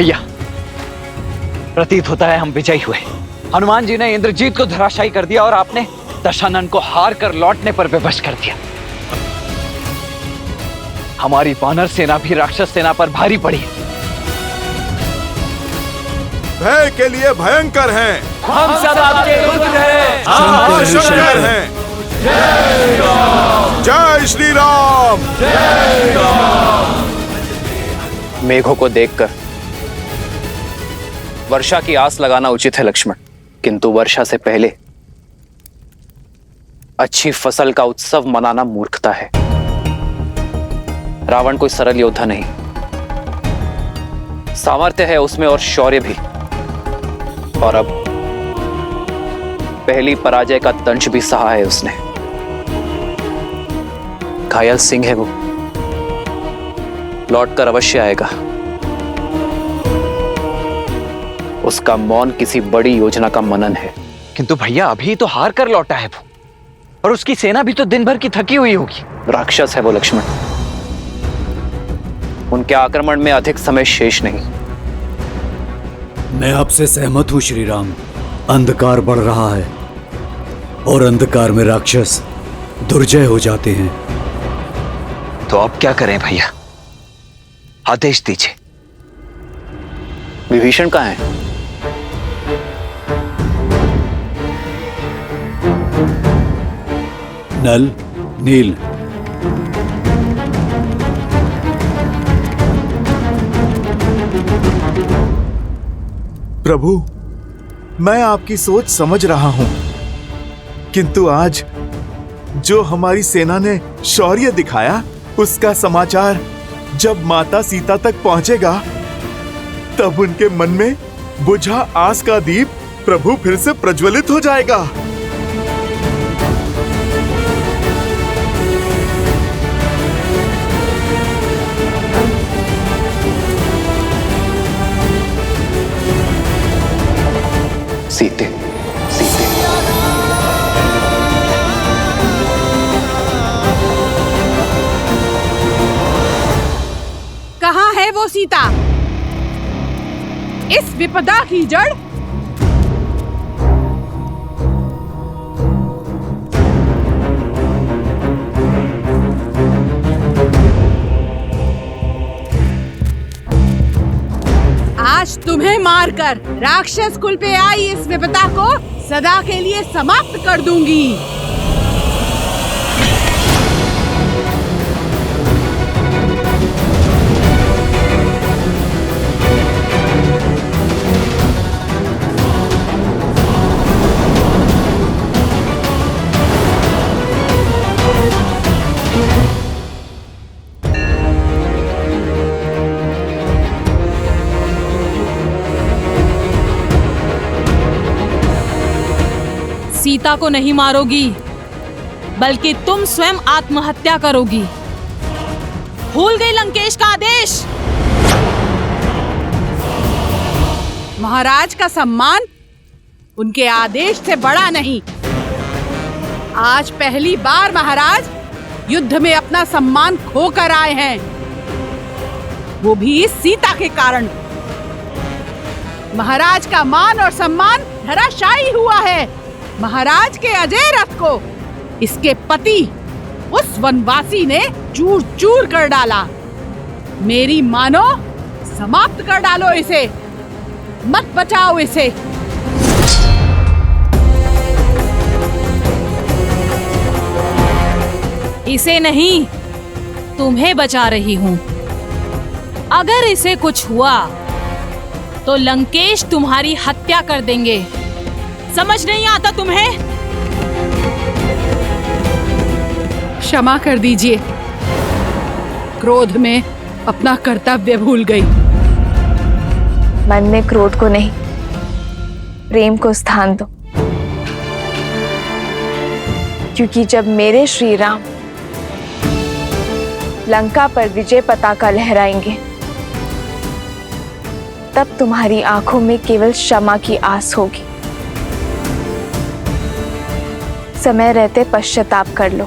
भैया, प्रतीत होता है हम विजयी हुए। हनुमान जी ने इंद्रजीत को धराशायी कर दिया और आपने दशानन को हार कर लौटने पर विवश कर दिया। हमारी वानर सेना भी राक्षस सेना पर भारी पड़ी। भय के लिए भयंकर हैं। हम सब आपके पुत्र हैं। हम शंकर हैं। जय श्री राम। मेघों को देखकर वर्षा की आस लगाना उचित है लक्ष्मण, किंतु वर्षा से पहले अच्छी फसल का उत्सव मनाना मूर्खता है। रावण कोई सरल योद्धा नहीं, सामर्थ्य है उसमें और शौर्य भी, और अब पहली पराजय का दंश भी सहा है उसने। घायल सिंह है वो, लौटकर अवश्य आएगा। उसका मौन किसी बड़ी योजना का मनन है। किंतु भैया अभी तो हार कर लौटा है वो, और उसकी सेना भी तो दिन भर की थकी हुई होगी। राक्षस है वो लक्ष्मण, उनके आक्रमण में अधिक समय शेष नहीं। मैं आपसे सहमत हूं श्री राम। अंधकार बढ़ रहा है और अंधकार में राक्षस दुर्जय हो जाते हैं। तो अब क्या करें भैया, आदेश दीजिए। विभीषण कहाँ है? नल, नील, प्रभु, मैं आपकी सोच समझ रहा हूं, किंतु आज जो हमारी सेना ने शौर्य दिखाया, उसका समाचार जब माता सीता तक पहुंचेगा, तब उनके मन में बुझा आस का दीप प्रभु फिर से प्रज्वलित हो जाएगा। सीते, सीते। कहाँ है वो सीता? इस विपदा की जड़? आज तुम्हें मारकर राक्षस कुल पे आई इस विपदा को सदा के लिए समाप्त कर दूंगी। सीता को नहीं मारोगी, बल्कि तुम स्वयं आत्महत्या करोगी। भूल गई लंकेश का आदेश? महाराज का सम्मान उनके आदेश से बड़ा नहीं। आज पहली बार महाराज युद्ध में अपना सम्मान खोकर आए हैं, वो भी इस सीता के कारण। महाराज का मान और सम्मान धराशायी हुआ है। महाराज के अजय रथ को इसके पति उस वनवासी ने चूर चूर कर डाला। मेरी मानो, समाप्त कर डालो इसे, मत बचाओ इसे। इसे नहीं, तुम्हें बचा रही हूं। अगर इसे कुछ हुआ तो लंकेश तुम्हारी हत्या कर देंगे। समझ नहीं आता तुम्हें? क्षमा कर दीजिए, क्रोध में अपना कर्तव्य भूल गई। मन में क्रोध को नहीं, प्रेम को स्थान दो, क्योंकि जब मेरे श्री राम लंका पर विजय पताका लहराएंगे, तब तुम्हारी आंखों में केवल क्षमा की आस होगी। समय रहते पश्चाताप कर लो,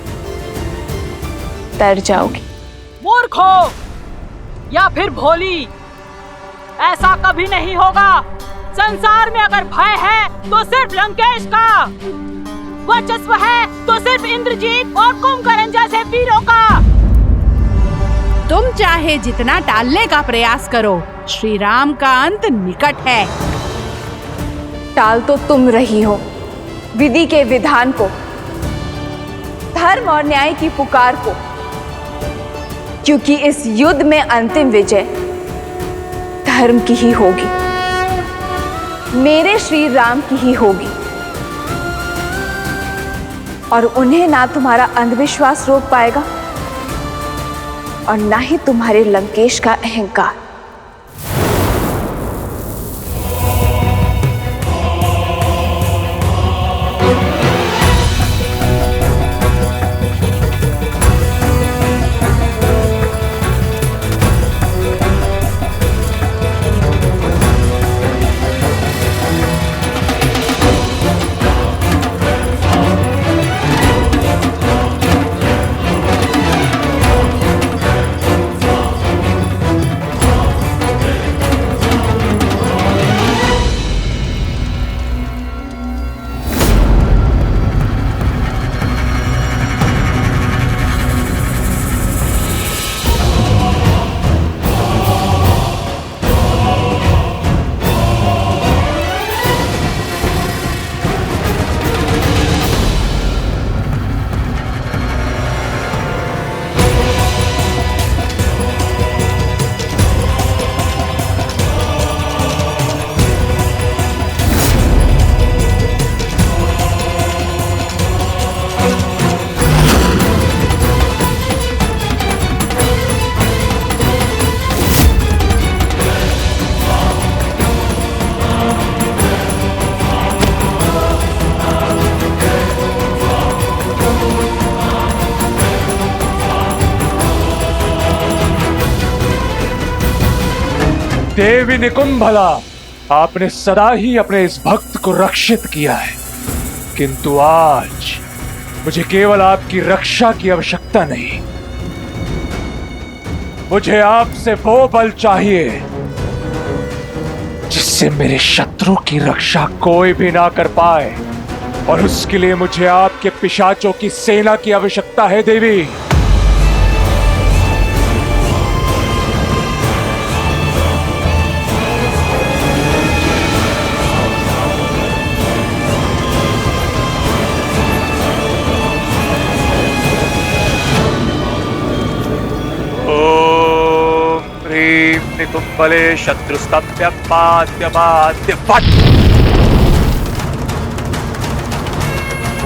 तर जाओगी। मूर्ख हो या फिर भोली, ऐसा कभी नहीं होगा। संसार में अगर भय है तो सिर्फ लंकेश का, वर्चस्व है तो सिर्फ इंद्रजीत और कुंभकर्ण जैसे वीरों का। तुम चाहे जितना टालने का प्रयास करो, श्री राम का अंत निकट है। टाल तो तुम रही हो विधि के विधान को, धर्म और न्याय की पुकार को, क्योंकि इस युद्ध में अंतिम विजय धर्म की ही होगी, मेरे श्री राम की ही होगी। और उन्हें ना तुम्हारा अंधविश्वास रोक पाएगा और ना ही तुम्हारे लंकेश का अहंकार। देवी निकुंभला, आपने सदा ही अपने इस भक्त को रक्षित किया है, किंतु आज मुझे केवल आपकी रक्षा की आवश्यकता नहीं, मुझे आपसे वो बल चाहिए जिससे मेरे शत्रु की रक्षा कोई भी ना कर पाए, और उसके लिए मुझे आपके पिशाचों की सेना की आवश्यकता है देवी। निकुंभले शत्रुस्तभ्य पाद्य बाद्य फट।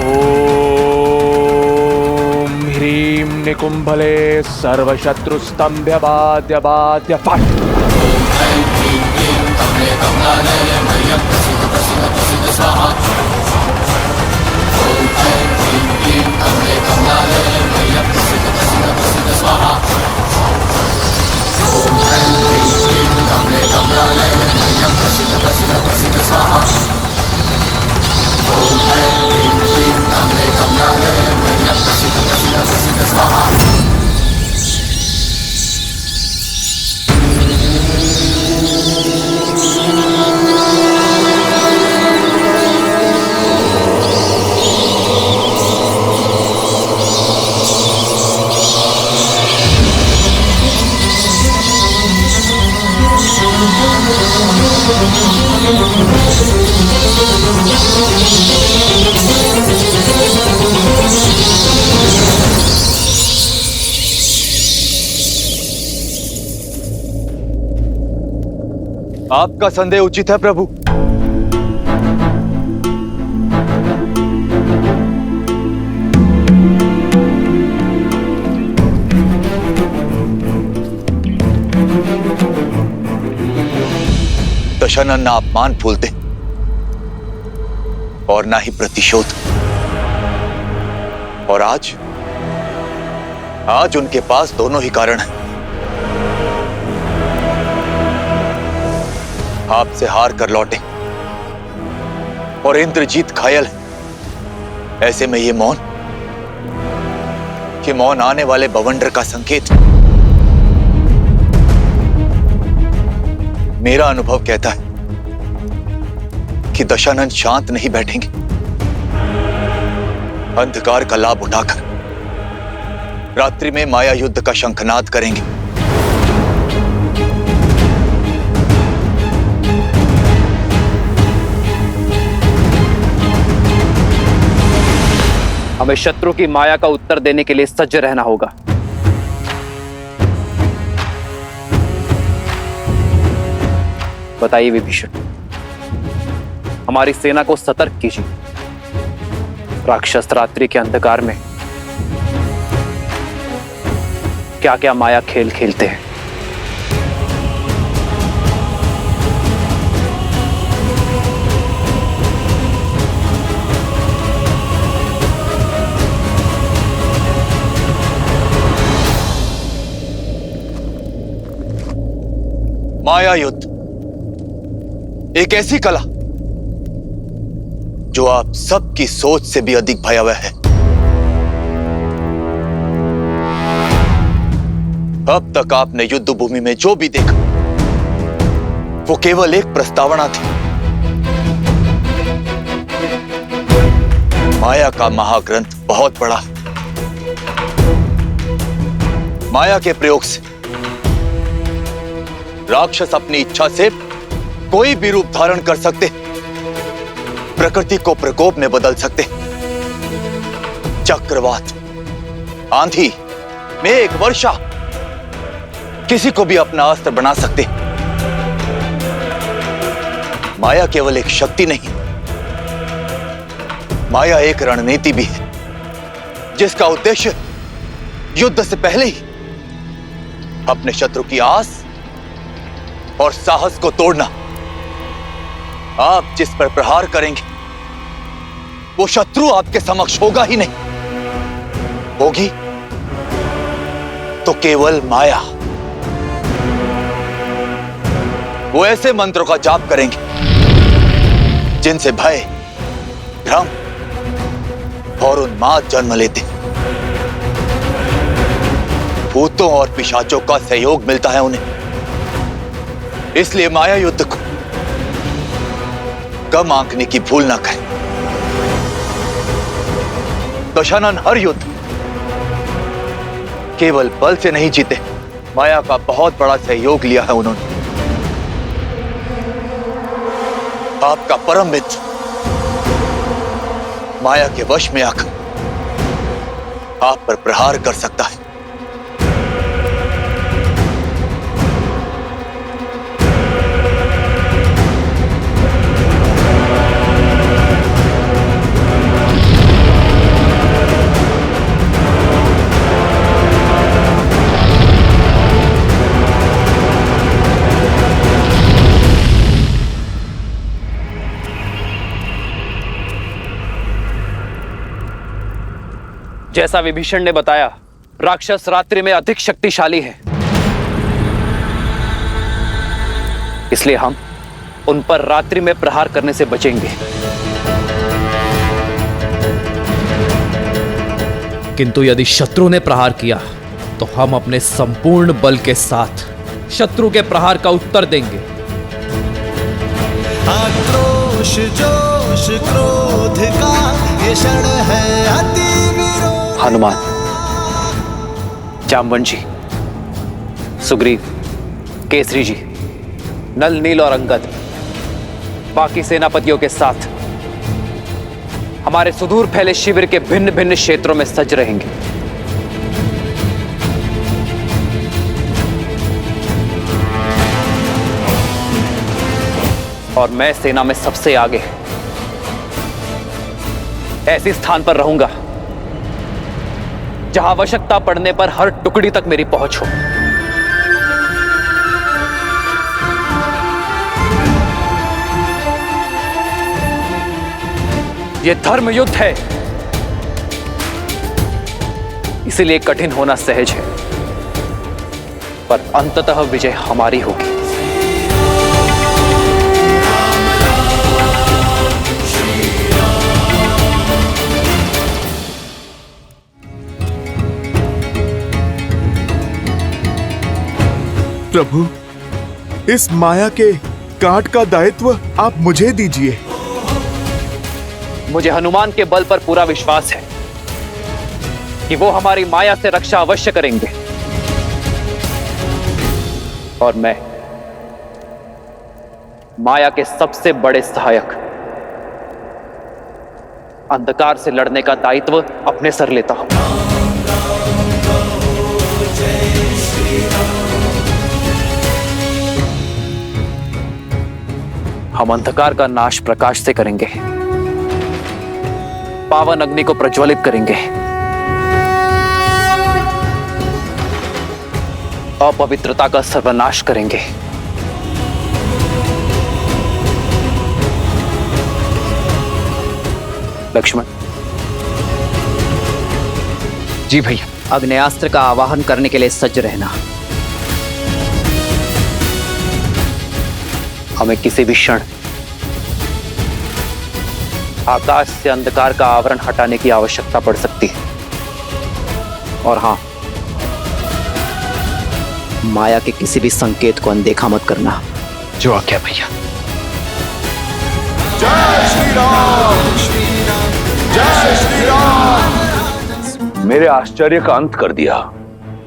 ओम ह्रीं निकुंभले सर्वशत्रुस्तंभ्य बाद्य बाद्य फट। आपका संदेह उचित है प्रभु। दशानन ना अपमान फूलते और ना ही प्रतिशोध, और आज उनके पास दोनों ही कारण हैं। आपसे हार कर लौटे और इंद्रजीत घायल है। ऐसे में ये मौन आने वाले बवंडर का संकेत। मेरा अनुभव कहता है कि दशानन शांत नहीं बैठेंगे। अंधकार का लाभ उठाकर रात्रि में माया युद्ध का शंखनाद करेंगे। हमें शत्रु की माया का उत्तर देने के लिए सज्ज रहना होगा। बताइए विभीषण, हमारी सेना को सतर्क कीजिए। राक्षस रात्रि के अंधकार में क्या क्या माया खेल खेलते हैं। माया युद्ध एक ऐसी कला जो आप सबकी सोच से भी अधिक भयावह है। अब तक आपने युद्ध भूमि में जो भी देखा वो केवल एक प्रस्तावना थी। माया का महाग्रंथ बहुत बड़ा है। माया के प्रयोग से राक्षस अपनी इच्छा से कोई भी रूप धारण कर सकते, प्रकृति को प्रकोप में बदल सकते। चक्रवात, आंधी, मेघ, वर्षा, किसी को भी अपना अस्त्र बना सकते। माया केवल एक शक्ति नहीं, माया एक रणनीति भी है जिसका उद्देश्य युद्ध से पहले ही अपने शत्रु की आस और साहस को तोड़ना। आप जिस पर प्रहार करेंगे वो शत्रु आपके समक्ष होगा ही नहीं, होगी तो केवल माया। वो ऐसे मंत्रों का जाप करेंगे जिनसे भय, भ्रम और उन्माद जन्म लेते। भूतों और पिशाचों का सहयोग मिलता है उन्हें। इसलिए माया युद्ध को कम आंकने की भूल ना करें। दशानन हर युद्ध केवल बल से नहीं जीते, माया का बहुत बड़ा सहयोग लिया है उन्होंने। आपका परम मित्र माया के वश में आकर आप पर प्रहार कर सकता है। जैसा विभीषण ने बताया, राक्षस रात्रि में अधिक शक्तिशाली है। इसलिए हम उन पर रात्रि में प्रहार करने से बचेंगे। किंतु यदि शत्रु ने प्रहार किया तो हम अपने संपूर्ण बल के साथ शत्रु के प्रहार का उत्तर देंगे। आक्रोश, जोश, क्रोध का ये क्षण है अति विरोध। हनुमान, जामवन जी, सुग्रीव, केसरी जी, नल, नील और अंगद बाकी सेनापतियों के साथ हमारे सुदूर फैले शिविर के भिन्न भिन्न क्षेत्रों में सज रहेंगे। और मैं सेना में सबसे आगे ऐसे स्थान पर रहूंगा जहां आवश्यकता पड़ने पर हर टुकड़ी तक मेरी पहुंच हो। यह धर्म युद्ध है, इसीलिए कठिन होना सहज है, पर अंततः विजय हमारी होगी। प्रभु, इस माया के काट का दायित्व आप मुझे दीजिए। मुझे हनुमान के बल पर पूरा विश्वास है कि वो हमारी माया से रक्षा अवश्य करेंगे, और मैं माया के सबसे बड़े सहायक अंधकार से लड़ने का दायित्व अपने सर लेता हूं। हम अंधकार का नाश प्रकाश से करेंगे, पावन अग्नि को प्रज्वलित करेंगे, अपवित्रता का सर्वनाश करेंगे। लक्ष्मण। जी भैया। अग्नेयास्त्र का आवाहन करने के लिए सज्ज रहना। हमें किसी भी क्षण आकाश से अंधकार का आवरण हटाने की आवश्यकता पड़ सकती है। और हां, माया के किसी भी संकेत को अनदेखा मत करना। जो आज्ञा भैया। जय श्री राम, जय श्री राम। मेरे आश्चर्य का अंत कर दिया।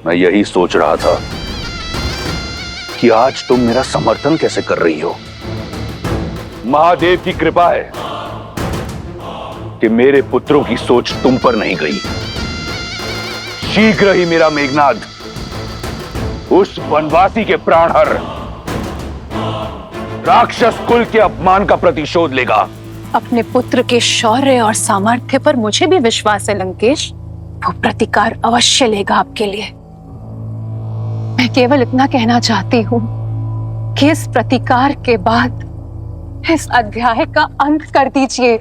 मैं यही सोच रहा था कि आज तुम मेरा समर्थन कैसे कर रही हो। महादेव की कृपा है कि मेरे पुत्रों की सोच तुम पर नहीं गई। शीघ्र ही मेरा मेघनाद उस वनवासी के प्राण हर राक्षस कुल के अपमान का प्रतिशोध लेगा। अपने पुत्र के शौर्य और सामर्थ्य पर मुझे भी विश्वास है लंकेश। वो प्रतिकार अवश्य लेगा आपके लिए। मैं केवल इतना कहना चाहती हूँ कि इस प्रतिकार के बाद इस अध्याय का अंत कर दीजिए।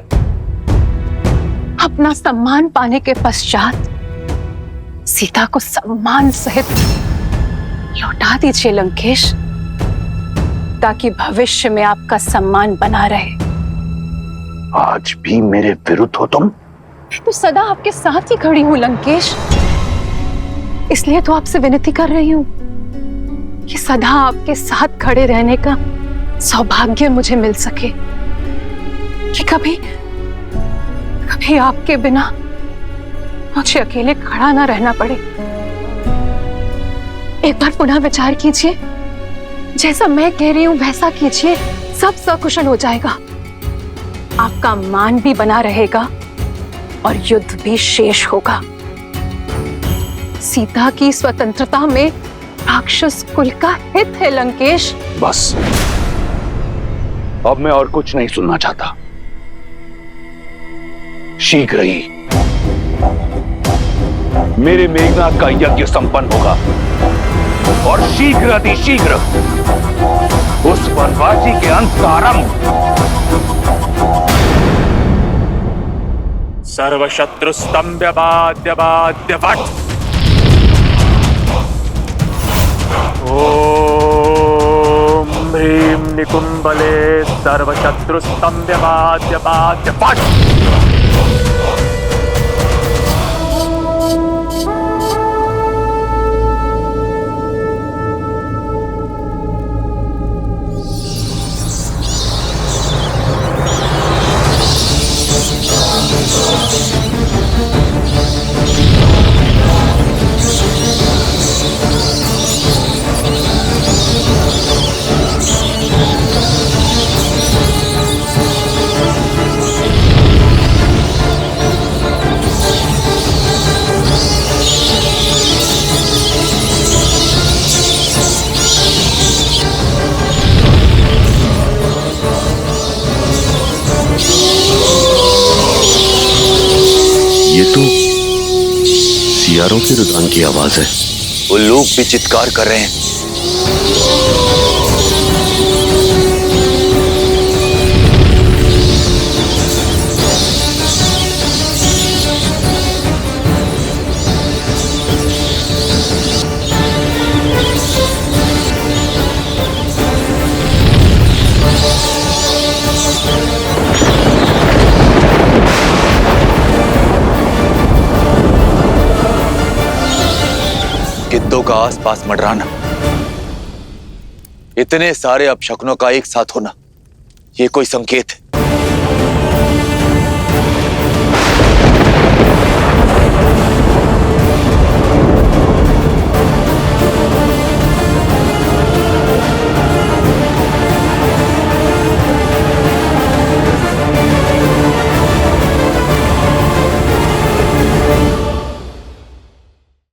अपना सम्मान पाने के पश्चात सीता को सम्मान सहित लौटा दीजिए लंकेश, ताकि भविष्य में आपका सम्मान बना रहे। आज भी मेरे विरुद्ध हो तुम? तो सदा आपके साथ ही खड़ी हूं लंकेश, इसलिए तो आपसे विनती कर रही हूं कि सदा आपके साथ खड़े रहने का सौभाग्य मुझे मिल सके, कि कभी कभी आपके बिना मुझे अकेले खड़ा ना रहना पड़े। एक बार पुनः विचार कीजिए, जैसा मैं कह रही हूं वैसा कीजिए, सब सकुशल हो जाएगा। आपका मान भी बना रहेगा और युद्ध भी शेष होगा। सीता की स्वतंत्रता में राक्षस कुल का हित है लंकेश। बस, अब मैं और कुछ नहीं सुनना चाहता। शीघ्र ही मेरे मेघनाद का यज्ञ संपन्न होगा और शीघ्र अतिशीघ्र उस वनवासी के अंत का आरंभ। सर्वशत्रुस्तंभ्य बाध्य बाध्य वट। ओम ह्रीं निकुंभले सर्वशत्रुस्तंभ्य बाध्य बाध्य वट। ये तो सियारों के रुदान की आवाज है। वो लोग भी चित्कार कर रहे हैं। गिद्धों का आसपास मंडराना इतने सारे अपशकुनों का एक साथ होना, ये कोई संकेत है?